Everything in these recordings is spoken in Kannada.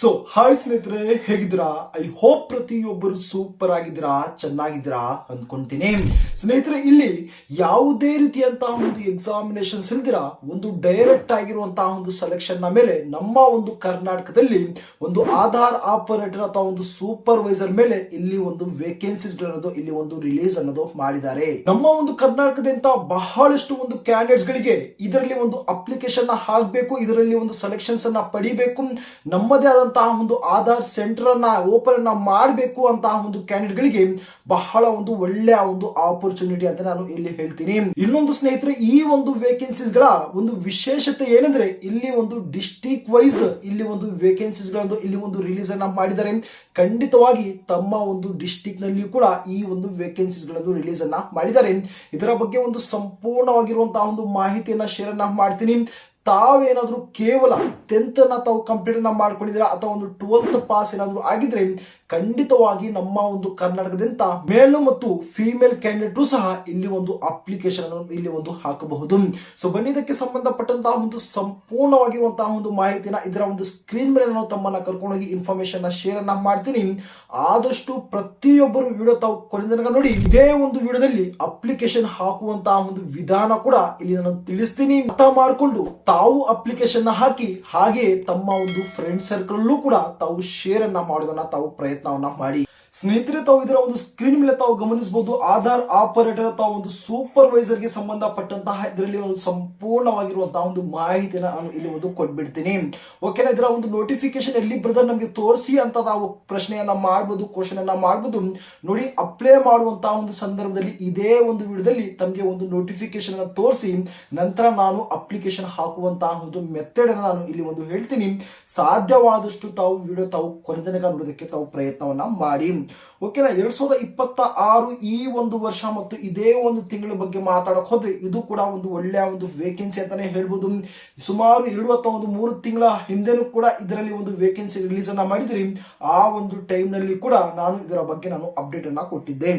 ಹಾಯ್ ಸ್ನೇಹಿತರೆ, ಹೇಗಿದ್ದೀರಾ? ಐ ಹೋಪ್ ಪ್ರತಿಯೊಬ್ಬರು ಸೂಪರ್ ಆಗಿದ್ದೀರಾ, ಚೆನ್ನಾಗಿದ್ದೀರಾ ಅಂದ್ಕೊಂತೀನಿ. ಸ್ನೇಹಿತರೆ, ಇಲ್ಲಿ ಯಾವುದೇ ರೀತಿಯಂತಹ ಒಂದು ಎಕ್ಸಾಮಿನೇಷನ್ಸ್ ಇಲ್ದಿರಾ ಒಂದು ಡೈರೆಕ್ಟ್ ಆಗಿರುವಂತಹ ಒಂದು ಸೆಲೆಕ್ಷನ್ ನ ಮೇಲೆ ನಮ್ಮ ಒಂದು ಕರ್ನಾಟಕದಲ್ಲಿ ಒಂದು ಆಧಾರ್ ಆಪರೇಟರ್ ಅಥವಾ ಒಂದು ಸೂಪರ್ವೈಸರ್ ಮೇಲೆ ಇಲ್ಲಿ ಒಂದು ವೇಕೆನ್ಸೀಸ್ ಅನ್ನೋದು ಇಲ್ಲಿ ಒಂದು ರಿಲೀಸ್ ಅನ್ನೋದು ಮಾಡಿದ್ದಾರೆ. ನಮ್ಮ ಒಂದು ಕರ್ನಾಟಕದಿಂದ ಬಹಳಷ್ಟು ಒಂದು ಕ್ಯಾಂಡಿಡೇಟ್ಸ್ ಗಳಿಗೆ ಇದರಲ್ಲಿ ಒಂದು ಅಪ್ಲಿಕೇಶನ್ ಹಾಕಬೇಕು, ಇದರಲ್ಲಿ ಒಂದು ಸೆಲೆಕ್ಷನ್ಸ್ ಅನ್ನ ಪಡಿಬೇಕು, ನಮ್ಮದೇ ಆದಂತಹ ಒಂದು ಆಧಾರ್ ಸೆಂಟರ್ ಅನ್ನ ಓಪನ್ ಮಾಡಬೇಕು ಅಂತಹ ಒಂದು ಕ್ಯಾಂಡಿಡೇಟ್ ಗಳಿಗೆ ಬಹಳ ಒಂದು ಒಳ್ಳೆಯ ಒಂದು ಆಪರ್ಚುನಿಟಿ ಅಂತ ನಾನು ಇಲ್ಲಿ ಹೇಳ್ತೀನಿ. ಇನ್ನೊಂದು ಸ್ನೇಹಿತರೆ, ಈ ಒಂದು ವೇಕೆನ್ಸೀಸ್ ಗಳ ಒಂದು ವಿಶೇಷತೆ ಏನಂದ್ರೆ ಇಲ್ಲಿ ಒಂದು ಡಿಸ್ಟ್ರಿಕ್ಟ್ ವೈಸ್ ಇಲ್ಲಿ ಒಂದು ವೇಕೆನ್ಸೀಸ್ ಗಳನ್ನು ಇಲ್ಲಿ ಒಂದು ರಿಲೀಸ್ ಅನ್ನ ಮಾಡಿದ್ದಾರೆ. ಖಂಡಿತವಾಗಿ ತಮ್ಮ ಒಂದು ಡಿಸ್ಟ್ರಿಕ್ಟ್ ನಲ್ಲಿ ಕೂಡ ಈ ಒಂದು ವೇಕೆನ್ಸೀಸ್ ಗಳನ್ನು ರಿಲೀಸ್ ಅನ್ನ ಮಾಡಿದ್ದಾರೆ. ಇದರ ಬಗ್ಗೆ ಒಂದು ಸಂಪೂರ್ಣವಾಗಿರುವಂತಹ ಒಂದು ಮಾಹಿತಿಯನ್ನ ಶೇರ್ ಅನ್ನ ಮಾಡ್ತೀನಿ. ತಾವೇನಾದ್ರೂ ಕೇವಲ 10th ತಾವು ಕಂಪ್ಲೀಟ್ ಮಾಡ್ಕೊಂಡಿದ್ದೀರಾ ಅಥವಾ ಒಂದು 12th ಪಾಸ್ ಏನಾದ್ರು ಆಗಿದ್ರೆ ಖಂಡಿತವಾಗಿ ನಮ್ಮ ಒಂದು ಕರ್ನಾಟಕದಿಂದ ಮೇಲ್ ಮತ್ತು ಫಿಮೇಲ್ ಕ್ಯಾಂಡಿಡೇಟ್ ಸಹ ಇಲ್ಲಿ ಒಂದು ಅಪ್ಲಿಕೇಶನ್ ಇಲ್ಲಿ ಒಂದು ಹಾಕಬಹುದು. ಬನ್ನಿ, ಇದಕ್ಕೆ ಸಂಬಂಧಪಟ್ಟಂತಹ ಒಂದು ಸಂಪೂರ್ಣವಾಗಿರುವಂತಹ ಒಂದು ಮಾಹಿತಿನ ಇದರ ಒಂದು ಸ್ಕ್ರೀನ್ ಮೇಲೆ ನಾನು ತಮ್ಮನ್ನ ಕರ್ಕೊಂಡೋಗಿ ಇನ್ಫಾರ್ಮೇಶನ್ ಶೇರ್ ಅನ್ನ ಮಾಡ್ತೀನಿ. ಆದಷ್ಟು ಪ್ರತಿಯೊಬ್ಬರು ವಿಡಿಯೋ ತಾವು ಕೊನೆತನಕ ನೋಡಿ. ಇದೇ ಒಂದು ವಿಡಿಯೋದಲ್ಲಿ ಅಪ್ಲಿಕೇಶನ್ ಹಾಕುವಂತಹ ಒಂದು ವಿಧಾನ ಕೂಡ ಇಲ್ಲಿ ನಾನು ತಿಳಿಸ್ತೀನಿ. ಅರ್ಥ ಮಾಡಿಕೊಂಡು ತಾವು ಅಪ್ಲಿಕೇಶನ್ ಹಾಕಿ ಹಾಗೆ ತಮ್ಮ ಒಂದು ಫ್ರೆಂಡ್ ಸರ್ಕಲ್ ಕೂಡ ತಾವು ಶೇರ್ ಅನ್ನ ಮಾಡೋದನ್ನ ತಾವು ಪ್ರಯತ್ನವನ್ನ ಮಾಡಿ. ಸ್ನೇಹಿತರೆ, ತಾವು ಇದರ ಒಂದು ಸ್ಕ್ರೀನ್ ಮೇಲೆ ತಾವು ಗಮನಿಸಬಹುದು. ಆಧಾರ್ ಆಪರೇಟರ್ ತಾವು ಒಂದು ಸೂಪರ್ವೈಸರ್ ಗೆ ಸಂಬಂಧಪಟ್ಟಂತಹ ಇದರಲ್ಲಿ ಒಂದು ಸಂಪೂರ್ಣವಾಗಿರುವಂತಹ ಒಂದು ಮಾಹಿತಿನ ನಾನು ಇಲ್ಲಿ ಒಂದು ಕೊಟ್ಬಿಡ್ತೀನಿ. ಓಕೆನಾ? ಇದರ ಒಂದು ನೋಟಿಫಿಕೇಶನ್ ಎಲ್ಲಿ ಬ್ರದರ್ ನಮಗೆ ತೋರಿಸಿ ಅಂತ ನಾವು ಪ್ರಶ್ನೆಯನ್ನ ಮಾಡಬಹುದು, ಕ್ವಶನ್ ಅನ್ನ ಮಾಡಬಹುದು. ನೋಡಿ, ಅಪ್ಲೈ ಮಾಡುವಂತಹ ಒಂದು ಸಂದರ್ಭದಲ್ಲಿ ಇದೇ ಒಂದು ವಿಡಿಯೋದಲ್ಲಿ ತಮಗೆ ಒಂದು ನೋಟಿಫಿಕೇಶನ್ ಅನ್ನು ತೋರಿಸಿ ನಂತರ ನಾನು ಅಪ್ಲಿಕೇಶನ್ ಹಾಕುವಂತಹ ಒಂದು ಮೆಥಡ್ ಅನ್ನು ನಾನು ಇಲ್ಲಿ ಒಂದು ಹೇಳ್ತೀನಿ. ಸಾಧ್ಯವಾದಷ್ಟು ತಾವು ವಿಡಿಯೋ ತಾವು ಕೊನೆತನಕ ನೋಡೋದಕ್ಕೆ ತಾವು ಪ್ರಯತ್ನವನ್ನ ಮಾಡಿ. ಓಕೆನಾ? 2026 ಈ ಒಂದು ವರ್ಷ ಮತ್ತು ಇದೇ ಒಂದು ತಿಂಗಳ ಬಗ್ಗೆ ಮಾತಾಡಕ್ ಹೋದ್ರೆ ಇದು ಕೂಡ ಒಂದು ಒಳ್ಳೆಯ ಒಂದು ವೇಕೆನ್ಸಿ ಅಂತಾನೆ ಹೇಳ್ಬೋದು. ಸುಮಾರು 2 ಅಥವಾ 3 ತಿಂಗಳ ಹಿಂದೆನೂ ಕೂಡ ಇದರಲ್ಲಿ ಒಂದು ವೇಕೆನ್ಸಿ ರಿಲೀಸ್ ಅನ್ನ ಮಾಡಿದ್ರಿ. ಆ ಒಂದು ಟೈಮ್ ನಲ್ಲಿ ಕೂಡ ನಾನು ಇದರ ಬಗ್ಗೆ ನಾನು ಅಪ್ಡೇಟ್ ಅನ್ನ ಕೊಟ್ಟಿದ್ದೆ.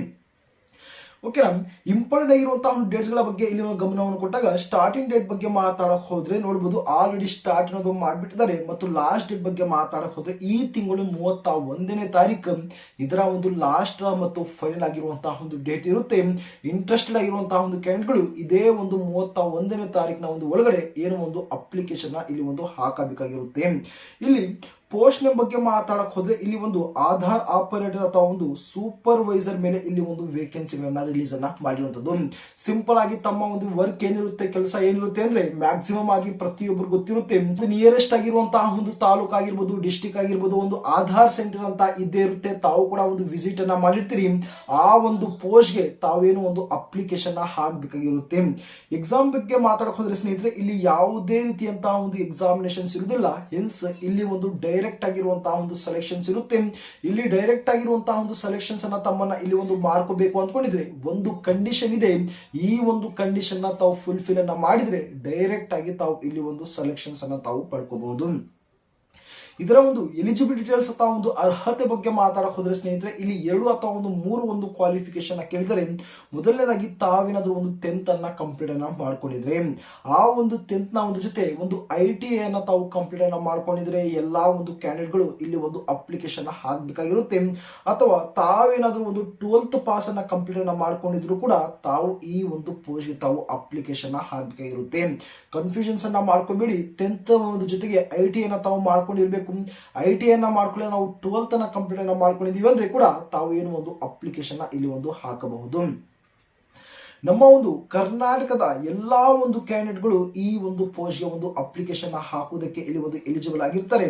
ಓಕೆನಾ? ಇಂಪಾರ್ಟೆಂಟ್ ಆಗಿರುವಂತಹ ಒಂದು ಡೇಟ್ಸ್ ಗಳ ಬಗ್ಗೆ ಇಲ್ಲಿ ಗಮನವನ್ನು ಕೊಟ್ಟಾಗ ಸ್ಟಾರ್ಟಿಂಗ್ ಡೇಟ್ ಬಗ್ಗೆ ಮಾತಾಡಕ್ ಹೋದ್ರೆ ನೋಡಬಹುದು ಆಲ್ರೆಡಿ ಸ್ಟಾರ್ಟ್ ಅನ್ನೋದು ಮಾಡ್ಬಿಟ್ಟಿದ್ದಾರೆ. ಮತ್ತು ಲಾಸ್ಟ್ ಡೇಟ್ ಬಗ್ಗೆ ಮಾತಾಡಕ್ ಹೋದ್ರೆ ಈ ತಿಂಗಳು 31ನೇ ತಾರೀಕು ಇದರ ಒಂದು ಲಾಸ್ಟ್ ಮತ್ತು ಫೈನಲ್ ಆಗಿರುವಂತಹ ಒಂದು ಡೇಟ್ ಇರುತ್ತೆ. ಇಂಟ್ರೆಸ್ಟೆಡ್ ಆಗಿರುವಂತಹ ಒಂದು ಕ್ಯಾಂಡಿಡೇಟ್ಗಳು ಇದೇ ಒಂದು 31ನೇ ತಾರೀಕಿನ ಒಂದು ಒಳಗಡೆ ಏನು ಒಂದು ಅಪ್ಲಿಕೇಶನ್ ಇಲ್ಲಿ ಒಂದು ಹಾಕಬೇಕಾಗಿರುತ್ತೆ. ಇಲ್ಲಿ ಪೋಸ್ಟ್ ನೇಮ್ ಬಗ್ಗೆ ಮಾತಾಡಕ್ ಹೋದ್ರೆ ಇಲ್ಲಿ ಒಂದು ಆಧಾರ್ ಆಪರೇಟರ್ ಅಥವಾ ಒಂದು ಸೂಪರ್ವೈಸರ್ ಮೇಲೆ ಇಲ್ಲಿ ಒಂದು ವೇಕೆನ್ಸಿಗಳನ್ನ ರಿಲೀಸ್ ಅನ್ನ ಮಾಡಿರುವಂತದ್ದು. ಸಿಂಪಲ್ ಆಗಿ ತಮ್ಮ ಒಂದು ವರ್ಕ್ ಏನಿರುತ್ತೆ, ಕೆಲಸ ಏನಿರುತ್ತೆ ಅಂದ್ರೆ ಮ್ಯಾಕ್ಸಿಮಮ್ ಆಗಿ ಪ್ರತಿಯೊಬ್ಬರು ಗೊತ್ತಿರುತ್ತೆ. ನಿಯರೆಸ್ಟ್ ಆಗಿರುವಂತಹ ಒಂದು ತಾಲೂಕು ಆಗಿರ್ಬೋದು, ಡಿಸ್ಟಿಕ್ ಆಗಿರ್ಬೋದು, ಒಂದು ಆಧಾರ್ ಸೆಂಟರ್ ಅಂತ ಇದ್ದೇ ಇರುತ್ತೆ. ತಾವು ಕೂಡ ಒಂದು ವಿಸಿಟ್ ಅನ್ನ ಮಾಡಿರ್ತೀರಿ. ಆ ಒಂದು ಪೋಸ್ಟ್ ಗೆ ತಾವೇನು ಒಂದು ಅಪ್ಲಿಕೇಶನ್ ಹಾಕಬೇಕಾಗಿರುತ್ತೆ. ಎಕ್ಸಾಮ್ ಬಗ್ಗೆ ಮಾತಾಡಕ್ ಹೋದ್ರೆ ಸ್ನೇಹಿತರೆ, ಇಲ್ಲಿ ಯಾವುದೇ ರೀತಿಯಂತಹ ಒಂದು ಎಕ್ಸಾಮಿನೇಷನ್ಸ್ ಇರುವುದಿಲ್ಲ. ಹೆನ್ಸ್ ಇಲ್ಲಿ ಒಂದು ಡೈರೆಕ್ಟ್ ಆಗಿರುವಂತಹ ಒಂದು ಸೆಲೆಕ್ಷನ್ಸ್ ಇರುತ್ತೆ. ಇಲ್ಲಿ ಡೈರೆಕ್ಟ್ ಆಗಿರುವಂತಹ ಒಂದು ಸೆಲೆಕ್ಷನ್ಸ್ ಅನ್ನ ತಮ್ಮನ್ನ ಇಲ್ಲಿ ಒಂದು ಮಾಡ್ಕೋಬೇಕು ಅಂದ್ಕೊಂಡಿದ್ರೆ ಒಂದು ಕಂಡೀಷನ್ ಇದೆ. ಈ ಒಂದು ಕಂಡೀಷನ್ ನ ತಾವು ಫುಲ್ಫಿಲ್ ಅನ್ನ ಮಾಡಿದ್ರೆ ಡೈರೆಕ್ಟ್ ಆಗಿ ತಾವು ಇಲ್ಲಿ ಒಂದು ಸೆಲೆಕ್ಷನ್ಸ್ ಅನ್ನ ತಾವು ಪಡ್ಕೋಬಹುದು. ಇದರ ಒಂದು ಎಲಿಜಿಬಿಲಿಟಿ ಡೀಟೇಲ್ಸ್ ಅಥವಾ ಒಂದು ಅರ್ಹತೆ ಬಗ್ಗೆ ಮಾತಾಡಕ್ ಹೋದ್ರೆ ಸ್ನೇಹಿತರೆ, ಇಲ್ಲಿ 2 ಅಥವಾ 3 ಒಂದು ಕ್ವಾಲಿಫಿಕೇಶನ್ ಕೇಳಿದರೆ, ಮೊದಲನೇದಾಗಿ ತಾವೇನಾದ್ರೂ ಒಂದು 10th ಅನ್ನ ಕಂಪ್ಲೀಟ್ ಅನ್ನ ಮಾಡ್ಕೊಂಡಿದ್ರೆ, ಆ ಒಂದು 10th ನ ಒಂದು ಜೊತೆ ಒಂದು ITI ಅನ್ನ ತಾವು ಕಂಪ್ಲೀಟ್ ಅನ್ನ ಮಾಡ್ಕೊಂಡಿದ್ರೆ ಎಲ್ಲಾ ಒಂದು ಕ್ಯಾಂಡಿಡೇಟ್ಗಳು ಇಲ್ಲಿ ಒಂದು ಅಪ್ಲಿಕೇಶನ್ ಹಾಕಬೇಕಾಗಿರುತ್ತೆ. ಅಥವಾ ತಾವೇನಾದ್ರೂ ಒಂದು 12th ಪಾಸ್ ಅನ್ನ ಕಂಪ್ಲೀಟ್ ಅನ್ನ ಮಾಡ್ಕೊಂಡಿದ್ರು ಕೂಡ ತಾವು ಈ ಒಂದು ಪೋಸ್ಟ್ ಗೆ ತಾವು ಅಪ್ಲಿಕೇಶನ್ ಹಾಕಬೇಕಾಗಿರುತ್ತೆ. ಕನ್ಫ್ಯೂಷನ್ಸ್ ಅನ್ನ ಮಾಡ್ಕೊಬೇಡಿ. 10th ಒಂದು ಜೊತೆಗೆ ITI ಅನ್ನ ತಾವು ಮಾಡ್ಕೊಂಡಿರ್ಬೇಕು. ITI ಅನ್ನ ಮಾಡ್ಕೊಳ್ಳಿ, ನಾವು 12th ಅನ್ನ ಕಂಪ್ಲೀಟ್ ಅನ್ನ ಮಾಡ್ಕೊಂಡಿದೀವಿ ಅಂದ್ರೆ ಕೂಡ ತಾವು ಏನು ಒಂದು ಅಪ್ಲಿಕೇಶನ್ ಇಲ್ಲಿ ಒಂದು ಹಾಕಬಹುದು. ನಮ್ಮ ಒಂದು ಕರ್ನಾಟಕದ ಎಲ್ಲಾ ಒಂದು ಕ್ಯಾಂಡಿಡೇಟ್ಗಳು ಈ ಒಂದು ಪೋಸ್ಟ್ ಗೆ ಒಂದು ಅಪ್ಲಿಕೇಶನ್ ಹಾಕುವುದಕ್ಕೆ ಇಲ್ಲಿ ಒಂದು ಎಲಿಜಿಬಲ್ ಆಗಿರ್ತಾರೆ.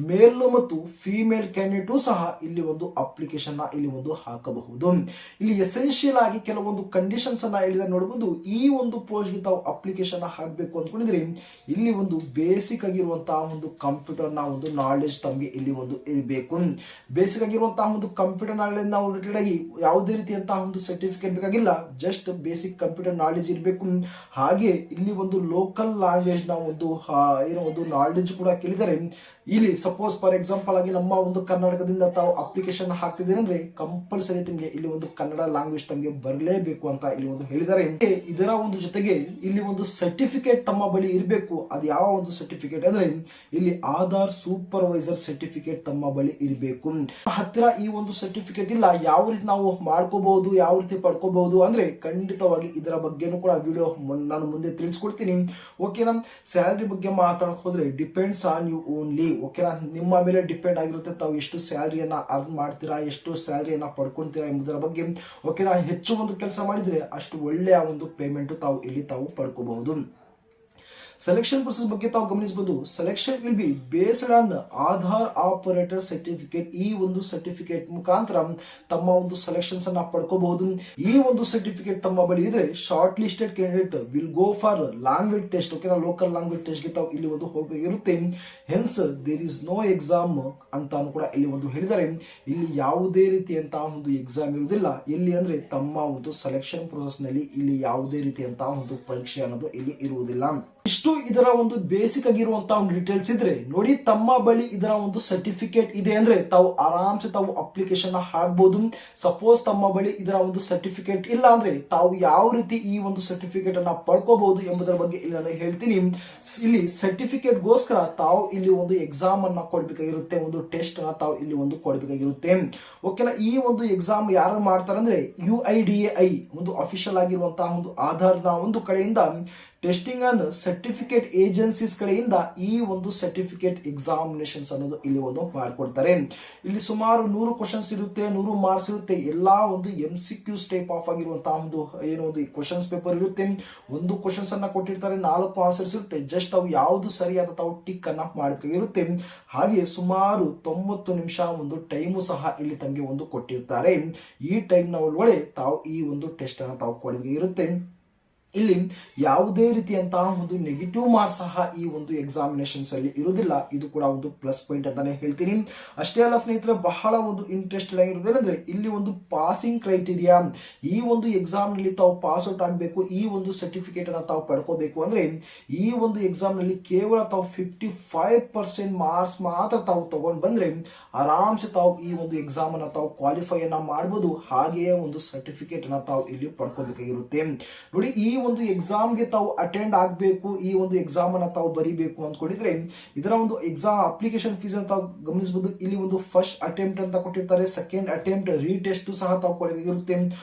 ಮೇಲ್ ಮತ್ತು ಫಿಮೇಲ್ ಕ್ಯಾಂಡಿಡೇಟ್ ಸಹ ಇಲ್ಲಿ ಒಂದು ಅಪ್ಲಿಕೇಶನ್ ಇಲ್ಲಿ ಒಂದು ಹಾಕಬಹುದು. ಇಲ್ಲಿ ಎಸೆನ್ಷಿಯಲ್ ಆಗಿ ಕೆಲವೊಂದು ಕಂಡೀಷನ್ಸ್ ಅನ್ನ ಹೇಳಿದ ನೋಡಬಹುದು. ಈ ಒಂದು ಪೋಸ್ಟ್ ಗೆ ತಾವು ಅಪ್ಲಿಕೇಶನ್ ಹಾಕಬೇಕು ಅಂದ್ಕೊಂಡಿದ್ರೆ ಇಲ್ಲಿ ಒಂದು ಬೇಸಿಕ್ ಆಗಿರುವಂತಹ ಒಂದು ಕಂಪ್ಯೂಟರ್ ನ ಒಂದು ನಾಲೆಜ್ ತಮಗೆ ಇಲ್ಲಿ ಒಂದು ಇರಬೇಕು. ಬೇಸಿಕ್ ಆಗಿರುವಂತಹ ಒಂದು ಕಂಪ್ಯೂಟರ್ ನಾಲೆಜ್ ನಾವು ರಿಲೇಟೆಡ್ ಆಗಿ ಯಾವುದೇ ರೀತಿಯಂತಹ ಒಂದು ಸರ್ಟಿಫಿಕೇಟ್ ಬೇಕಾಗಿಲ್ಲ. ಜಸ್ಟ್ ಬೇಸಿಕ್ ಕಂಪ್ಯೂಟರ್ ನಾಲೆಜ್ ಇರಬೇಕು. ಹಾಗೆ ಇಲ್ಲಿ ಒಂದು ಲೋಕಲ್ ಲ್ಯಾಂಗ್ವೇಜ್ ನ ಒಂದು ಏನೋ ಒಂದು ನಾಲೆಜ್ ಕೂಡ ಕೇಳಿದರೆ ಇಲ್ಲಿ ಸಪೋಸ್ ಫಾರ್ ಎಕ್ಸಾಂಪಲ್ ಆಗಿ ನಮ್ಮ ಒಂದು ಕರ್ನಾಟಕದಿಂದ ತಾವು ಅಪ್ಲಿಕೇಶನ್ ಹಾಕ್ತಿದ್ದೀರಿ ಅಂದ್ರೆ ಕಂಪಲ್ಸರಿ ನಿಮಗೆ ಇಲ್ಲಿ ಒಂದು ಕನ್ನಡ ಲ್ಯಾಂಗ್ವೇಜ್ ತಮಗೆ ಬರಲೇಬೇಕು ಅಂತ ಇಲ್ಲಿ ಒಂದು ಹೇಳಿದ್ದಾರೆ. ಇದರ ಒಂದು ಜೊತೆಗೆ ಇಲ್ಲಿ ಒಂದು ಸರ್ಟಿಫಿಕೇಟ್ ತಮ್ಮ ಬಳಿ ಇರಬೇಕು. ಅದು ಯಾವ ಒಂದು ಸರ್ಟಿಫಿಕೇಟ್ ಅಂದ್ರೆ ಇಲ್ಲಿ ಆಧಾರ್ ಸೂಪರ್ವೈಸರ್ ಸರ್ಟಿಫಿಕೇಟ್ ತಮ್ಮ ಬಳಿ ಇರಬೇಕು. ಹತ್ತಿರ ಈ ಒಂದು ಸರ್ಟಿಫಿಕೇಟ್ ಇಲ್ಲ, ಯಾವ ರೀತಿ ನಾವು ಮಾಡ್ಕೋಬಹುದು, ಯಾವ ರೀತಿ ಪಡ್ಕೋಬಹುದು ಅಂದ್ರೆ ಖಂಡಿತವಾಗಿ ಇದರ ಬಗ್ಗೆನೂ ಕೂಡ ವಿಡಿಯೋ ನಾನು ಮುಂದೆ ತಿಳಿಸ್ಕೊಡ್ತೀನಿ. ಓಕೆನಾ. ಸ್ಯಾಲರಿ ಬಗ್ಗೆ ಮಾತಾಡಕ್ ಹೋದ್ರೆ ಡಿಪೆಂಡ್ಸ್ ಆನ್ ಯು ಓನ್ಲಿ. ಓಕೆನಾ, ನಿಮ್ಮ ಮೇಲೆ ಡಿಪೆಂಡ್ ಆಗಿರುತ್ತೆ ತಾವು ಎಷ್ಟು ಸ್ಯಾಲರಿಯನ್ನ ಅರ್ನ್ ಮಾಡ್ತೀರಾ, ಎಷ್ಟು ಸ್ಯಾಲರಿಯನ್ನ ಪಡ್ಕೊಂತೀರಾ ಎಂಬುದರ ಬಗ್ಗೆ. ಓಕೆನಾ, ಹೆಚ್ಚು ಒಂದು ಕೆಲಸ ಮಾಡಿದ್ರೆ ಅಷ್ಟು ಒಳ್ಳೆಯ ಒಂದು ಪೇಮೆಂಟ್ ತಾವು ಇಲ್ಲಿ ತಾವು ಪಡ್ಕೋಬಹುದು. ಸೆಲೆಕ್ಷನ್ ಪ್ರೊಸೆಸ್ ಬಗ್ಗೆ ತಾವು ಗಮನಿಸಬಹುದು. Selection will be based on Aadhaar operator certificate. ಈ ಒಂದು ಸರ್ಟಿಫಿಕೇಟ್ ಮುಖಾಂತರ ತಮ್ಮ ಒಂದು ಸೆಲೆಕ್ಷನ್ಸ್ ಅನ್ನ ಪಡ್ಕೋಬಹುದು. ಈ ಒಂದು ಸರ್ಟಿಫಿಕೇಟ್ ತಮ್ಮ ಬಳಿ ಇದ್ರೆ short listed candidate will go for language test. ಓಕೆನಾ, ಲೋಕಲ್ ಲ್ಯಾಂಗ್ವೇಜ್ ಟೆಸ್ಟ್ ಗೆ ತಾವು ಇಲ್ಲಿ ಒಂದು ಹೋಗಬೇಕಿರುತ್ತೆ. Hence there is no exam ಅಂತ ಕೂಡ ಇಲ್ಲಿ ಒಂದು ಹೇಳಿದ್ದಾರೆ. ಇಲ್ಲಿ ಯಾವುದೇ ರೀತಿಯಂತಹ ಒಂದು ಎಕ್ಸಾಮ್ ಇರುವುದಿಲ್ಲ. ಎಲ್ಲಿ ಅಂದ್ರೆ ತಮ್ಮ ಒಂದು ಸೆಲೆಕ್ಷನ್ ಪ್ರೊಸೆಸ್ ನಲ್ಲಿ ಇಲ್ಲಿ ಯಾವುದೇ ರೀತಿಯಂತಹ ಒಂದು ಪರೀಕ್ಷೆ ಅನ್ನೋದು ಇಲ್ಲಿ ಇರುವುದಿಲ್ಲ. ಇಷ್ಟು ಇದರ ಒಂದು ಬೇಸಿಕ್ ಆಗಿರುವಂತಹ ಒಂದು ಡೀಟೇಲ್ಸ್ ಇದ್ರೆ ನೋಡಿ. ತಮ್ಮ ಬಳಿ ಇದರ ಒಂದು ಸರ್ಟಿಫಿಕೇಟ್ ಇದೆ ಅಂದ್ರೆ ತಾವು ಆರಾಮ್ಸೆ ತಾವು ಅಪ್ಲಿಕೇಶನ್ ಹಾಕಬಹುದು. ಸಪೋಸ್ ತಮ್ಮ ಬಳಿ ಇದರ ಒಂದು ಸರ್ಟಿಫಿಕೇಟ್ ಇಲ್ಲ ಅಂದ್ರೆ ತಾವು ಯಾವ ರೀತಿ ಈ ಒಂದು ಸರ್ಟಿಫಿಕೇಟ್ ಅನ್ನ ಪಡ್ಕೋಬಹುದು ಎಂಬುದರ ಬಗ್ಗೆ ಇಲ್ಲಿ ನಾನು ಹೇಳ್ತೀನಿ. ಇಲ್ಲಿ ಸರ್ಟಿಫಿಕೇಟ್ ಗೋಸ್ಕರ ತಾವು ಇಲ್ಲಿ ಒಂದು ಎಕ್ಸಾಮ್ ಅನ್ನ ಕೊಡ್ಬೇಕಾಗಿರುತ್ತೆ, ಒಂದು ಟೆಸ್ಟ್ ಅನ್ನ ತಾವು ಇಲ್ಲಿ ಒಂದು ಕೊಡ್ಬೇಕಾಗಿರುತ್ತೆ. ಓಕೆನಾ, ಈ ಒಂದು ಎಕ್ಸಾಮ್ ಯಾರು ಮಾಡ್ತಾರೆ ಅಂದ್ರೆ UIDAI ಒಂದು ಅಫಿಷಿಯಲ್ ಆಗಿರುವಂತಹ ಒಂದು ಆಧಾರ್ನ ಒಂದು ಕಡೆಯಿಂದ ಟೆಸ್ಟಿಂಗ್ ಅನ್ನು ಸರ್ಟಿಫಿಕೇಟ್ ಏಜೆನ್ಸೀಸ್ ಕಡೆಯಿಂದ ಈ ಒಂದು ಸರ್ಟಿಫಿಕೇಟ್ ಎಕ್ಸಾಮಿನೇಷನ್ಸ್ ಅನ್ನೋದು ಇಲ್ಲಿ ಒಂದು ಮಾಡಿಕೊಡ್ತಾರೆ. ಇಲ್ಲಿ ಸುಮಾರು 100 ಕ್ವಶನ್ಸ್ ಇರುತ್ತೆ, 100 ಮಾರ್ಕ್ಸ್ ಇರುತ್ತೆ. ಎಲ್ಲಾ ಒಂದು MCQs ಟೈಪ್ ಆಫ್ ಆಗಿರುವಂತಹ ಒಂದು ಏನು ಒಂದು ಕ್ವಶನ್ಸ್ ಪೇಪರ್ ಇರುತ್ತೆ. ಒಂದು ಕ್ವಶನ್ಸ್ ಅನ್ನ ಕೊಟ್ಟಿರ್ತಾರೆ, 4 ಆನ್ಸರ್ಸ್ ಇರುತ್ತೆ. ಜಸ್ಟ್ ಅವು ಯಾವುದು ಸರಿಯಾದ ತಾವು ಟಿಕ್ ಅನ್ನ ಮಾಡಬೇಕಾಗಿರುತ್ತೆ. ಹಾಗೆ ಸುಮಾರು 90 ನಿಮಿಷ ಒಂದು ಟೈಮು ಸಹ ಇಲ್ಲಿ ತಮಗೆ ಒಂದು ಕೊಟ್ಟಿರ್ತಾರೆ. ಈ ಟೈಮ್ ನ ಒಳಗಡೆ ತಾವು ಈ ಒಂದು ಟೆಸ್ಟ್ ಅನ್ನ ತಾವು ಕೊಡಬೇಕಾಗಿರುತ್ತೆ. ಇಲ್ಲಿ ಯಾವುದೇ ರೀತಿಯಂತಹ ಒಂದು ನೆಗೆಟಿವ್ ಮಾರ್ಕ್ಸ್ ಸಹ ಈ ಒಂದು ಎಕ್ಸಾಮಿನೇಷನ್ಸ್ ಅಲ್ಲಿ ಇರುವುದಿಲ್ಲ. ಇದು ಕೂಡ ಒಂದು ಪ್ಲಸ್ ಪಾಯಿಂಟ್ ಅಂತಾನೆ ಹೇಳ್ತೀನಿ. ಅಷ್ಟೇ ಅಲ್ಲ ಸ್ನೇಹಿತರೆ, ಬಹಳ ಒಂದು ಇಂಟ್ರೆಸ್ಟೆಡ್ ಆಗಿರೋದೇನೆಂದ್ರೆ ಇಲ್ಲಿ ಒಂದು ಪಾಸಿಂಗ್ ಕ್ರೈಟೀರಿಯಾ. ಈ ಒಂದು ಎಕ್ಸಾಮ್ ನಲ್ಲಿ ತಾವು ಪಾಸ್ ಔಟ್ ಆಗಬೇಕು, ಈ ಒಂದು ಸರ್ಟಿಫಿಕೇಟ್ ಅನ್ನ ತಾವು ಪಡ್ಕೋಬೇಕು ಅಂದ್ರೆ ಈ ಒಂದು ಎಕ್ಸಾಮ್ ನಲ್ಲಿ ಕೇವಲ ತಾವು 55% ಮಾರ್ಕ್ಸ್ ಮಾತ್ರ ತಾವು ತಗೊಂಡ್ ಬಂದ್ರೆ ಆರಾಮ್ಸೆ ತಾವು ಈ ಒಂದು ಎಕ್ಸಾಮ್ ಅನ್ನ ತಾವು ಕ್ವಾಲಿಫೈ ಅನ್ನ ಮಾಡಬಹುದು. ಹಾಗೆಯೇ ಒಂದು ಸರ್ಟಿಫಿಕೇಟ್ ಅನ್ನ ತಾವು ಇಲ್ಲಿ ಪಡ್ಕೋಬೇಕಾಗಿರುತ್ತೆ. ನೋಡಿ, ಈ ಒಂದು ಎಕ್ಸಾಮ್ ಗೆ ತಾವು ಅಟೆಂಡ್ ಆಗಬೇಕು, ಈ ಒಂದು ಎಕ್ಸಾಮ್ ಅನ್ನ ತಾವು ಬರೀಬೇಕು ಅಂದ್ಕೊಂಡಿದ್ರೆ ಇದರ ಒಂದು ಎಕ್ಸಾಮ್ ಅಪ್ಲಿಕೇಶನ್ ಫೀಸ್ ಅಂತ ತಾವು ಗಮನಿಸಬಹುದು. ಇಲ್ಲಿ ಒಂದು ಫಸ್ಟ್ ಅಟೆಂಪ್ಟ್ ಅಂತ ಕೊಟ್ಟಿರ್ತಾರೆ, ಸೆಕೆಂಡ್ ಅಟೆಂಪ್ಟ್ ರೀಟೆಸ್ಟ್ ಸಹ ತಾವು ಕೊಡಬೇಕಿರುತ್ತೆ.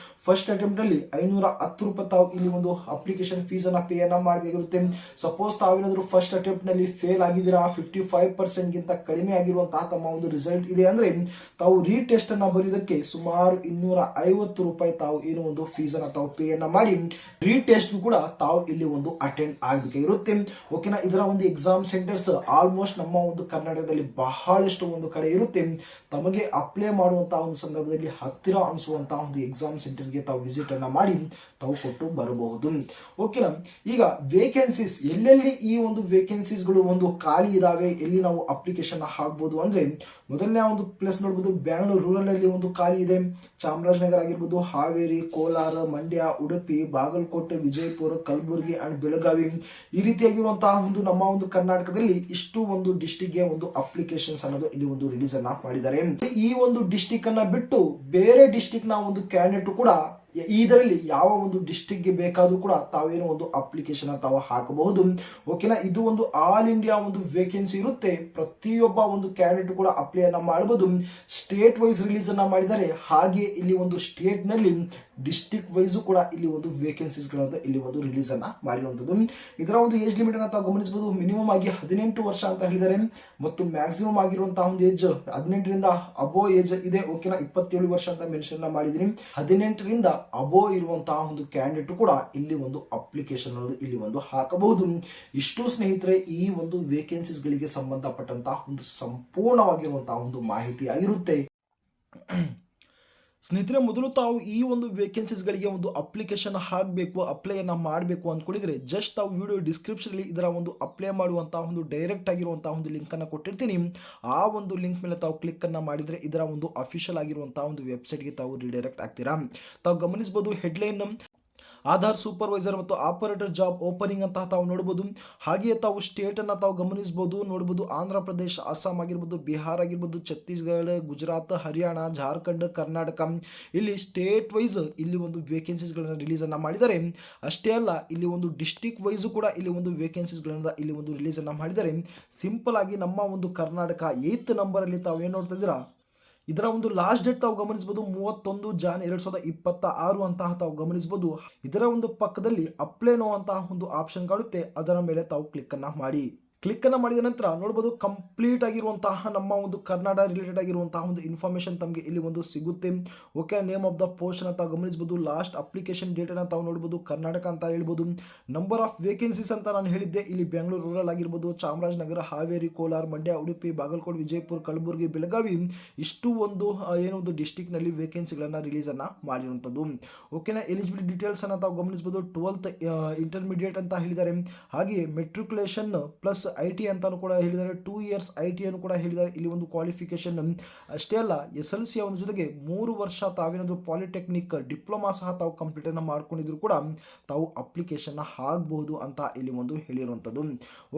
ಫಸ್ಟ್ ಅಟೆಂಪ್ಟ್ ಅಲ್ಲಿ 510 ರೂಪಾಯಿ ತಾವು ಇಲ್ಲಿ ಒಂದು ಅಪ್ಲಿಕೇಶನ್ ಫೀಸ್ ಅನ್ನ ಪೇ ಅನ್ನ ಮಾಡಬೇಕಿರುತ್ತೆ. ಸಪೋಸ್ ತಾವೇನಾದ್ರೂ ಫಸ್ಟ್ ಅಟೆಂಪ್ಟ್ ನಲ್ಲಿ ಫೇಲ್ ಆಗಿದ್ದೀರಾ, 55% ಗಿಂತ ಕಡಿಮೆ ಆಗಿರುವಂತಹ ತಮ್ಮ ಒಂದು ರಿಸಲ್ಟ್ ಇದೆ ಅಂದ್ರೆ ತಾವು ರೀಟೆಸ್ಟ್ ಅನ್ನ ಬರೆಯೋದಕ್ಕೆ ಸುಮಾರು 250 ರೂಪಾಯಿ ತಾವು ಏನು ಒಂದು ಫೀಸ್ ಅನ್ನ ತಾವು ಪೇ ಅನ್ನ ಮಾಡಿ ರೀಟೆಸ್ಟ್ ಕೂಡ ತಾವು ಇಲ್ಲಿ ಒಂದು ಅಟೆಂಡ್ ಆಗಬೇಕಿರುತ್ತೆ. ಓಕೆನಾ, ಇದರ ಒಂದು ಎಕ್ಸಾಮ್ ಸೆಂಟರ್ಸ್ ಆಲ್ಮೋಸ್ಟ್ ನಮ್ಮ ಒಂದು ಕರ್ನಾಟಕದಲ್ಲಿ ಬಹಳಷ್ಟು ಒಂದು ಕಡೆ ಇರುತ್ತೆ. ತಮಗೆ ಅಪ್ಲೈ ಮಾಡುವಂತಹ ಒಂದು ಸಂದರ್ಭದಲ್ಲಿ ಹತ್ತಿರ ಅನಿಸುವಂತಹ ಒಂದು ಎಕ್ಸಾಮ್ ಸೆಂಟರ್ಗೆ ತಾವು ವಿಸಿಟ್ ಅನ್ನ ಮಾಡಿ ತಾವು ಕೊಟ್ಟು ಬರಬಹುದು. ಓಕೆನಾ, ಈಗ ವೇಕೆನ್ಸೀಸ್ ಎಲ್ಲೆಲ್ಲಿ ಈ ಒಂದು ವೇಕೆನ್ಸೀಸ್ ಗಳು ಒಂದು ಖಾಲಿ ಇದಾವೆ, ಎಲ್ಲಿ ನಾವು ಅಪ್ಲಿಕೇಶನ್ ಹಾಕಬಹುದು ಅಂದ್ರೆ ಮೊದಲನೇ ಒಂದು ಪ್ಲೇಸ್ ನೋಡಬಹುದು, ಬ್ಯಾಂಗ್ಳೂರು ರೂರಲ್ ಅಲ್ಲಿ ಒಂದು ಖಾಲಿ ಇದೆ. ಚಾಮರಾಜನಗರ ಆಗಿರ್ಬೋದು, ಹಾವೇರಿ, ಕೋಲಾರ, ಮಂಡ್ಯ, ಉಡುಪಿ, ಬಾಗಲಕೋಟೆ, ವಿಜಯಪುರ, ಕಲಬುರಗಿ ಅಂಡ್ ಬೆಳಗಾವಿ, ಈ ರೀತಿಯಾಗಿರುವಂತಹ ಒಂದು ನಮ್ಮ ಒಂದು ಕರ್ನಾಟಕದಲ್ಲಿ ಇಷ್ಟು ಒಂದು ಡಿಸ್ಟಿಕ್ ಗೆ ಒಂದು ಅಪ್ಲಿಕೇಶನ್ಸ್ ಅನ್ನೋದು ಇಲ್ಲಿ ಒಂದು ರಿಲೀಸ್ ಅನ್ನ ಮಾಡಿದ್ದಾರೆ. ಈ ಒಂದು ಡಿಸ್ಟಿಕ್ ಅನ್ನ ಬಿಟ್ಟು ಬೇರೆ ಡಿಸ್ಟಿಕ್ ನ ಒಂದು ಕ್ಯಾಂಡಿಡೇಟ್ ಕೂಡ ಇದರಲ್ಲಿ ಯಾವ ಒಂದು ಡಿಸ್ಟ್ರಿಕ್ಟ್ ಗೆ ಬೇಕಾದ್ರೂ ಕೂಡ ತಾವೇನೋ ಒಂದು ಅಪ್ಲಿಕೇಶನ್ ತಾವು ಹಾಕಬಹುದು. ಓಕೆನಾ, ಇದು ಒಂದು ಆಲ್ ಇಂಡಿಯಾ ಒಂದು ವೇಕೆನ್ಸಿ ಇರುತ್ತೆ. ಪ್ರತಿಯೊಬ್ಬ ಒಂದು ಕ್ಯಾಂಡಿಡೇಟ್ ಕೂಡ ಅಪ್ಲೈ ಅನ್ನ ಮಾಡಬಹುದು. ಸ್ಟೇಟ್ ವೈಸ್ ರಿಲೀಸ್ ಅನ್ನ ಮಾಡಿದ್ದಾರೆ. ಹಾಗೆ ಇಲ್ಲಿ ಒಂದು ಸ್ಟೇಟ್ ನಲ್ಲಿ ಡಿಸ್ಟ್ರಿಕ್ಟ್ ವೈಸ್ ಕೂಡ ಇಲ್ಲಿ ಒಂದು ವೇಕೆನ್ಸೀಸ್ ಗಳನ್ನ ಇಲ್ಲಿ ಒಂದು ರಿಲೀಸ್ ಅನ್ನ ಮಾಡಿರುವಂತದ್ದು. ಇದರ ಒಂದು ಏಜ್ ಲಿಮಿಟ್ ಅನ್ನ ತಾವು ಗಮನಿಸಬಹುದು. ಮಿನಿಮಮ್ ಆಗಿ 18 ವರ್ಷ ಅಂತ ಹೇಳಿದ್ದಾರೆ ಮತ್ತು ಮ್ಯಾಕ್ಸಿಮಮ್ ಆಗಿರುವಂತಹ ಒಂದು ಏಜ್ 18ರಿಂದ ಅಬೋ ಏಜ್ ಇದೆ. ಓಕೆನಾ, 27 ವರ್ಷ ಅಂತ ಮೆನ್ಷನ್ ಮಾಡಿದೀನಿ. 18ರಿಂದ ಅಬೋ ಇರುವಂತಹ ಒಂದು ಕ್ಯಾಂಡಿಡೇಟ್ ಕೂಡ ಇಲ್ಲಿ ಒಂದು ಅಪ್ಲಿಕೇಶನ್ ಇಲ್ಲಿ ಒಂದು ಹಾಕಬಹುದು. ಇಷ್ಟು ಸ್ನೇಹಿತರೆ ಈ ಒಂದು ವೇಕೆನ್ಸೀಸ್ ಗಳಿಗೆ ಸಂಬಂಧಪಟ್ಟಂತಹ ಒಂದು ಸಂಪೂರ್ಣವಾಗಿರುವಂತಹ ಒಂದು ಮಾಹಿತಿ ಆಗಿರುತ್ತೆ. ಸ್ನೇಹಿತರೆ, ಮೊದಲು ತಾವು ಈ ಒಂದು ವೇಕೆನ್ಸೀಸ್ಗಳಿಗೆ ಒಂದು ಅಪ್ಲಿಕೇಶನ್ ಹಾಕಬೇಕು, ಅಪ್ಲೈಯನ್ನು ಮಾಡಬೇಕು ಅಂದ್ಕೊಂಡಿದ್ರೆ ಜಸ್ಟ್ ತಾವು ವಿಡಿಯೋ ಡಿಸ್ಕ್ರಿಪ್ಷನಲ್ಲಿ ಇದರ ಒಂದು ಅಪ್ಲೈ ಮಾಡುವಂತಹ ಒಂದು ಡೈರೆಕ್ಟ್ ಆಗಿರುವಂತಹ ಒಂದು ಲಿಂಕನ್ನು ಕೊಟ್ಟಿರ್ತೀನಿ. ಆ ಒಂದು ಲಿಂಕ್ ಮೇಲೆ ತಾವು ಕ್ಲಿಕ್ಕನ್ನು ಮಾಡಿದರೆ ಇದರ ಒಂದು ಅಫಿಷಿಯಲ್ ಆಗಿರುವಂತಹ ಒಂದು ವೆಬ್ಸೈಟ್ಗೆ ತಾವು ರಿಡೈರೆಕ್ಟ್ ಆಗ್ತೀರಾ. ತಾವು ಗಮನಿಸಬಹುದು, ಹೆಡ್ಲೈನ್ ಆಧಾರ್ ಸೂಪರ್ವೈಸರ್ ಮತ್ತು ಆಪರೇಟರ್ ಜಾಬ್ ಓಪನಿಂಗ್ ಅಂತ ತಾವು ನೋಡಬಹುದು. ಹಾಗೆಯೇ ತಾವು ಸ್ಟೇಟ್ ಅನ್ನ ತಾವು ಗಮನಿಸಬಹುದು, ನೋಡಬಹುದು. ಆಂಧ್ರ ಪ್ರದೇಶ, ಅಸ್ಸಾಂ ಆಗಿರ್ಬೋದು, ಬಿಹಾರ್ ಆಗಿರ್ಬೋದು, ಛತ್ತೀಸ್ಗಢ, ಗುಜರಾತ್, ಹರಿಯಾಣ, ಜಾರ್ಖಂಡ್, ಕರ್ನಾಟಕ, ಇಲ್ಲಿ ಸ್ಟೇಟ್ ವೈಸ್ ಇಲ್ಲಿ ಒಂದು ವೇಕೆನ್ಸೀಸ್ಗಳನ್ನು ರಿಲೀಸ್ ಅನ್ನ ಮಾಡಿದ್ದಾರೆ. ಅಷ್ಟೇ ಅಲ್ಲ, ಇಲ್ಲಿ ಒಂದು ಡಿಸ್ಟಿಕ್ ವೈಸ್ ಕೂಡ ಇಲ್ಲಿ ಒಂದು ವೇಕೆನ್ಸೀಸ್ಗಳನ್ನ ಇಲ್ಲಿ ಒಂದು ರಿಲೀಸ್ ಅನ್ನ ಮಾಡಿದ್ದಾರೆ. ಸಿಂಪಲ್ ಆಗಿ ನಮ್ಮ ಒಂದು ಕರ್ನಾಟಕ 8th ನಂಬರ್ ಅಲ್ಲಿ ತಾವು ಏನು ನೋಡ್ತಾ ಇದ್ದೀರಾ, ಇದರ ಒಂದು ಲಾಸ್ಟ್ ಡೇಟ್ ತಾವು ಗಮನಿಸಬಹುದು 31 ಜಾನ್ 2026 ಅಂತಹ ತಾವು ಗಮನಿಸಬಹುದು. ಇದರ ಒಂದು ಪಕ್ಕದಲ್ಲಿ ಅಪ್ಲೈ ನೋ ಅಂತಹ ಒಂದು ಆಪ್ಷನ್ ಕಾಣುತ್ತೆ, ಅದರ ಮೇಲೆ ತಾವು ಕ್ಲಿಕ್ ಅನ್ನ ಮಾಡಿ. ಕ್ಲಿಕ್ ಅನ್ನ ಮಾಡಿದ ನಂತರ ನೋಡಬಹುದು ಕಂಪ್ಲೀಟ್ ಆಗಿರುವಂತಹ ನಮ್ಮ ಒಂದು ಕರ್ನಾಟಕ ರಿಲೇಟೆಡ್ ಆಗಿರುವಂತಹ ಒಂದು ಇನ್ಫಾರ್ಮೇಶನ್ ತಮಗೆ ಇಲ್ಲಿ ಒಂದು ಸಿಗುತ್ತೆ. Okay, name of the post ಅನ್ನ ತಾವು ಗಮನಿಸಬಹುದು. ಲಾಸ್ಟ್ ಅಪ್ಲಿಕೇಶನ್ ಡೇಟ್ ಅನ್ನ ತಾವು ನೋಡಬಹುದು, ಕರ್ನಾಟಕ ಅಂತ ಹೇಳ್ಬೋದು. ನಂಬರ್ ಆಫ್ ವೇಕೆನ್ಸೀಸ್ ಅಂತ ನಾನು ಹೇಳಿದ್ದೆ, ಇಲ್ಲಿ ಬೆಂಗಳೂರು ರೂರಲ್ ಆಗಿರ್ಬೋದು, ಚಾಮರಾಜನಗರ, ಹಾವೇರಿ, ಕೋಲಾರ, ಮಂಡ್ಯ, ಉಡುಪಿ, ಬಾಗಲಕೋಟೆ, ವಿಜಯಪುರ, ಕಲಬುರಗಿ, ಬೆಳಗಾವಿ, ಇಷ್ಟು ಒಂದು ಏನೊಂದು ಡಿಸ್ಟಿಕ್ ನಲ್ಲಿ ವೇಕೆನ್ಸಿಗಳನ್ನ ರಿಲೀಸ್ ಅನ್ನ ಮಾಡಿರುವಂತದ್ದು. ಓಕೆನಾ, ಎಲಿಜಿಬಿಲಿಟಿ ಡೀಟೇಲ್ಸ್ ಅನ್ನ ತಾವು ಗಮನಿಸಬಹುದು. 12th ಇಂಟರ್ಮೀಡಿಯೇಟ್ ಅಂತ ಹೇಳಿದ್ದಾರೆ. ಹಾಗೆ ಮೆಟ್ರಿಕ್ಯುಲೇಷನ್ ಪ್ಲಸ್ IT ಅಂತಾನು ಕೂಡ ಹೇಳಿದ್ದಾರೆ. 2 years IT ಅನ್ನು ಕೂಡ ಹೇಳಿದ್ದಾರೆ. ಇಲ್ಲಿ ಒಂದು ಕ್ವಾಲಿಫಿಕೇಶನ್ ಅಷ್ಟೇ ಅಲ್ಲ, SLC ಒಂದು ಜೊತೆಗೆ 3 ವರ್ಷ ತಾವೇನಾದ್ರು ಪಾಲಿಟೆಕ್ನಿಕ್ ಡಿಪ್ಲೊಮಾ ಸಹ ತಾವು ಕಂಪ್ಲೀಟ್ ಅನ್ನ ಮಾಡ್ಕೊಂಡಿದ್ರು ಕೂಡ ತಾವು ಅಪ್ಲಿಕೇಶನ್ ಹಾಕಬಹುದು ಅಂತ ಇಲ್ಲಿ ಒಂದು ಹೇಳಿರುವಂತದ್ದು.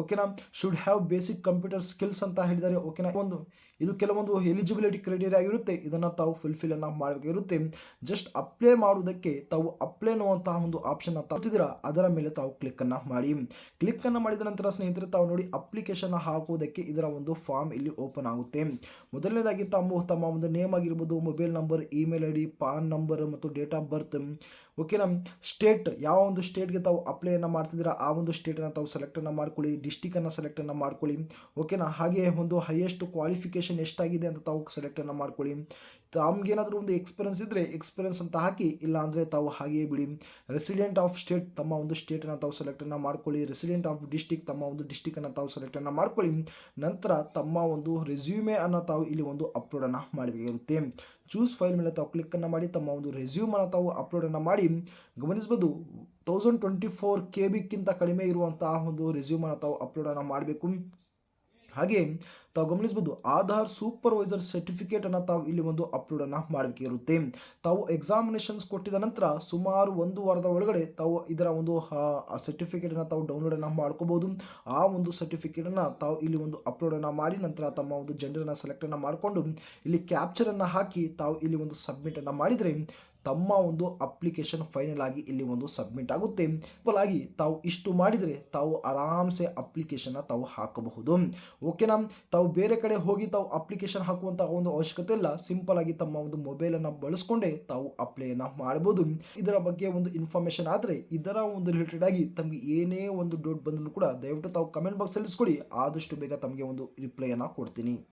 ಓಕೆನಾ, should have basic computer skills ಅಂತ ಹೇಳಿದ್ದಾರೆ. ಓಕೆನಾ, ಇದು ಕೆಲವೊಂದು ಎಲಿಜಿಬಿಲಿಟಿ ಕ್ರೈಟೀರಿಯಾ ಆಗಿರುತ್ತೆ, ಇದನ್ನ ತಾವು ಫುಲ್ಫಿಲ್ ಅನ್ನ ಮಾಡಬೇಕಿರುತ್ತೆ. ಜಸ್ಟ್ ಅಪ್ಲೈ ಮಾಡುವುದಕ್ಕೆ ತಾವು ಅಪ್ಲೈ ಅನ್ನುವಂತಹ ಒಂದು ಆಪ್ಷನ್ ತಗೊಳ್ತಿದ್ದೀರಾ, ಅದರ ಮೇಲೆ ತಾವು ಕ್ಲಿಕ್ ಅನ್ನ ಮಾಡಿ. ಕ್ಲಿಕ್ ಅನ್ನ ಮಾಡಿದ ನಂತರ ಸ್ನೇಹಿತರೆ ತಾವು ನೋಡಿ ಅಪ್ಲಿಕೇಶನ್ ಹಾಕುವುದಕ್ಕೆ ಇದರ ಒಂದು ಫಾರ್ಮ್ ಇಲ್ಲಿ ಓಪನ್ ಆಗುತ್ತೆ. ಮೊದಲನೇದಾಗಿ ತಮ್ಮ ಒಂದು ನೇಮ್ ಆಗಿರ್ಬೋದು, mobile number, email ID, PAN number ಮತ್ತು ಡೇಟ್ ಆಫ್ ಬರ್ತ್. ಓಕೆನಾ, ಸ್ಟೇಟ್, ಯಾವ ಒಂದು ಸ್ಟೇಟ್ಗೆ ತಾವು ಅಪ್ಲೈ ಅನ್ನ ಮಾಡ್ತಿದ್ದೀರಾ ಆ ಒಂದು ಸ್ಟೇಟನ್ನು ತಾವು ಸೆಲೆಕ್ಟ್ ಅನ್ನ ಮಾಡ್ಕೊಳ್ಳಿ. ಡಿಸ್ಟಿಕ್ ಅನ್ನ ಸೆಲೆಕ್ಟ್ ಅನ್ನ ಮಾಡ್ಕೊಳ್ಳಿ. ಓಕೆನಾ, ಹಾಗೆ ಒಂದು ಹೈಯೆಸ್ಟ್ ಕ್ವಾಲಿಫಿಕೇಶನ್ ಎಷ್ಟಾಗಿದೆ ಅಂತ ತಾವು ಸೆಲೆಕ್ಟ್ ಅನ್ನ ಮಾಡ್ಕೊಳ್ಳಿ. ತಮ್ಗೇನಾದರೂ ಒಂದು ಎಕ್ಸ್ಪೀರಿಯನ್ಸ್ ಇದ್ದರೆ ಎಕ್ಸ್ಪೀರಿಯನ್ಸ್ ಅಂತ ಹಾಕಿ, ಇಲ್ಲ ಅಂದರೆ ತಾವು ಹಾಗೆಯೇ ಬಿಡಿ. ರೆಸಿಡೆಂಟ್ ಆಫ್ ಸ್ಟೇಟ್, ತಮ್ಮ ಒಂದು ಸ್ಟೇಟನ್ನು ತಾವು ಸೆಲೆಕ್ಟ್ ಅನ್ನ ಮಾಡ್ಕೊಳ್ಳಿ. ರೆಸಿಡೆಂಟ್ ಆಫ್ ಡಿಸ್ಟಿಕ್, ತಮ್ಮ ಒಂದು ಡಿಸ್ಟಿಕ್ ಅನ್ನು ತಾವು ಸೆಲೆಕ್ಟ್ ಅನ್ನ ಮಾಡ್ಕೊಳ್ಳಿ. ನಂತರ ತಮ್ಮ ಒಂದು ರೆಸ್ಯೂಮೆ ಅನ್ನು ತಾವು ಇಲ್ಲಿ ಒಂದು ಅಪ್ಲೋಡ್ ಅನ್ನ ಮಾಡಬೇಕಾಗಿರುತ್ತೆ. ಚೂಸ್ ಫೈಲ್ ಮೇಲೆ ತಾವು ಕ್ಲಿಕ್ ಅನ್ನ ಮಾಡಿ ತಮ್ಮ ಒಂದು ರೆಸ್ಯೂಮ್ ಅನ್ನು ತಾವು ಅಪ್ಲೋಡ್ ಅನ್ನ ಮಾಡಿ. ಗಮನಿಸಬಹುದು 1024 KB ಕ್ಕಿಂತ ಕಡಿಮೆ ಇರುವಂತಹ ಒಂದು ರೆಸ್ಯೂಮ್ ಅನ್ನು ತಾವು ಅಪ್ಲೋಡ್ ಅನ್ನ ಮಾಡಬೇಕು. ಹಾಗೆ ತಾವು ಗಮನಿಸಬಹುದು ಆಧಾರ್ ಸೂಪರ್ವೈಸರ್ ಸರ್ಟಿಫಿಕೇಟ್ ಅನ್ನು ತಾವು ಇಲ್ಲಿ ಒಂದು ಅಪ್ಲೋಡ್ ಅನ್ನ ಮಾಡಬೇಕಿರುತ್ತೆ. ತಾವು ಎಕ್ಸಾಮಿನೇಷನ್ಸ್ ಕೊಟ್ಟಿದ ನಂತರ ಸುಮಾರು 1 ವಾರದ ಒಳಗಡೆ ತಾವು ಇದರ ಒಂದು ಸರ್ಟಿಫಿಕೇಟ್ ಅನ್ನು ತಾವು ಡೌನ್ಲೋಡ್ ಅನ್ನ ಮಾಡ್ಕೋಬಹುದು. ಆ ಒಂದು ಸರ್ಟಿಫಿಕೇಟ್ ಅನ್ನ ತಾವು ಇಲ್ಲಿ ಒಂದು ಅಪ್ಲೋಡ್ ಅನ್ನ ಮಾಡಿ ನಂತರ ತಮ್ಮ ಒಂದು ಜೆಂಡರ್ ಅನ್ನ ಸೆಲೆಕ್ಟ್ ಅನ್ನ ಮಾಡಿಕೊಂಡು ಇಲ್ಲಿ ಕ್ಯಾಪ್ಚರ್ ಅನ್ನ ಹಾಕಿ ತಾವು ಇಲ್ಲಿ ಒಂದು ಸಬ್ಮಿಟ್ ಅನ್ನ ಮಾಡಿದರೆ ತಮ್ಮ ಒಂದು ಅಪ್ಲಿಕೇಶನ್ ಫೈನಲ್ ಆಗಿ ಇಲ್ಲಿ ಒಂದು ಸಬ್ಮಿಟ್ ಆಗುತ್ತೆ. ಸಿಂಪಲ್ ಆಗಿ ತಾವು ಇಷ್ಟು ಮಾಡಿದರೆ ತಾವು ಆರಾಮ್ಸೆ ಅಪ್ಲಿಕೇಶನ್ ತಾವು ಹಾಕಬಹುದು. ಓಕೆನಾ, ತಾವು ಬೇರೆ ಕಡೆ ಹೋಗಿ ತಾವು ಅಪ್ಲಿಕೇಶನ್ ಹಾಕುವಂತಹ ಒಂದು ಅವಶ್ಯಕತೆ ಇಲ್ಲ. ಸಿಂಪಲ್ ಆಗಿ ತಮ್ಮ ಒಂದು ಮೊಬೈಲ್ ಅನ್ನ ಬಳಸ್ಕೊಂಡೇ ತಾವು ಅಪ್ಲೈ ಅನ್ನ ಮಾಡಬಹುದು. ಇದರ ಬಗ್ಗೆ ಒಂದು ಇನ್ಫಾರ್ಮೇಶನ್ ಆದರೆ ಇದರ ಒಂದು ರಿಲೇಟೆಡ್ ಆಗಿ ತಮಗೆ ಏನೇ ಒಂದು ಡೌಟ್ ಬಂದರೂ ಕೂಡ ದಯವಿಟ್ಟು ತಾವು ಕಮೆಂಟ್ ಬಾಕ್ಸ್ ಅಲ್ಲಿ ತಿಳಿಸ್ಕೊಡಿ. ಆದಷ್ಟು ಬೇಗ ತಮಗೆ ಒಂದು ರಿಪ್ಲೈ ಅನ್ನ ಕೊಡ್ತೀನಿ.